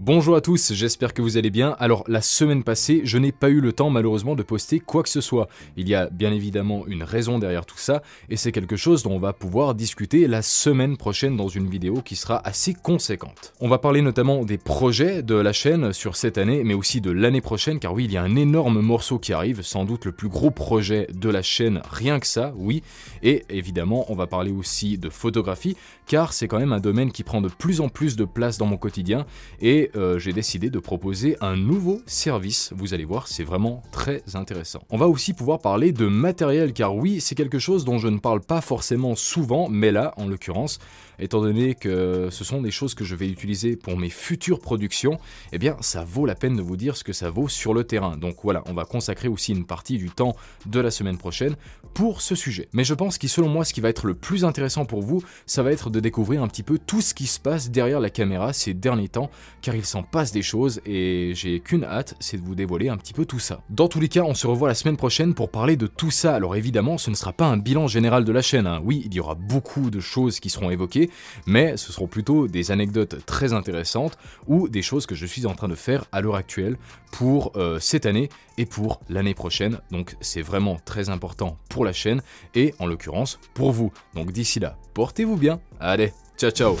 Bonjour à tous, j'espère que vous allez bien. Alors la semaine passée, je n'ai pas eu le temps malheureusement de poster quoi que ce soit. Il y a bien évidemment une raison derrière tout ça, et c'est quelque chose dont on va pouvoir discuter la semaine prochaine dans une vidéo qui sera assez conséquente. On va parler notamment des projets de la chaîne sur cette année, mais aussi de l'année prochaine, car oui, il y a un énorme morceau qui arrive, sans doute le plus gros projet de la chaîne, rien que ça, oui. Et évidemment, on va parler aussi de photographie, car c'est quand même un domaine qui prend de plus en plus de place dans mon quotidien, et j'ai décidé de proposer un nouveau service. Vous allez voir, c'est vraiment très intéressant. On va aussi pouvoir parler de matériel, car oui, c'est quelque chose dont je ne parle pas forcément souvent, mais là, en l'occurrence, étant donné que ce sont des choses que je vais utiliser pour mes futures productions, eh bien, ça vaut la peine de vous dire ce que ça vaut sur le terrain. Donc voilà, on va consacrer aussi une partie du temps de la semaine prochaine pour ce sujet. Mais je pense que selon moi, ce qui va être le plus intéressant pour vous, ça va être de découvrir un petit peu tout ce qui se passe derrière la caméra ces derniers temps, car il s'en passe des choses et j'ai qu'une hâte, c'est de vous dévoiler un petit peu tout ça. Dans tous les cas, on se revoit la semaine prochaine pour parler de tout ça. Alors évidemment, ce ne sera pas un bilan général de la chaîne, hein. Oui, il y aura beaucoup de choses qui seront évoquées, mais ce seront plutôt des anecdotes très intéressantes ou des choses que je suis en train de faire à l'heure actuelle pour cette année et pour l'année prochaine. Donc c'est vraiment très important pour la chaîne et en l'occurrence pour vous. Donc d'ici là, portez-vous bien. Allez, ciao ciao.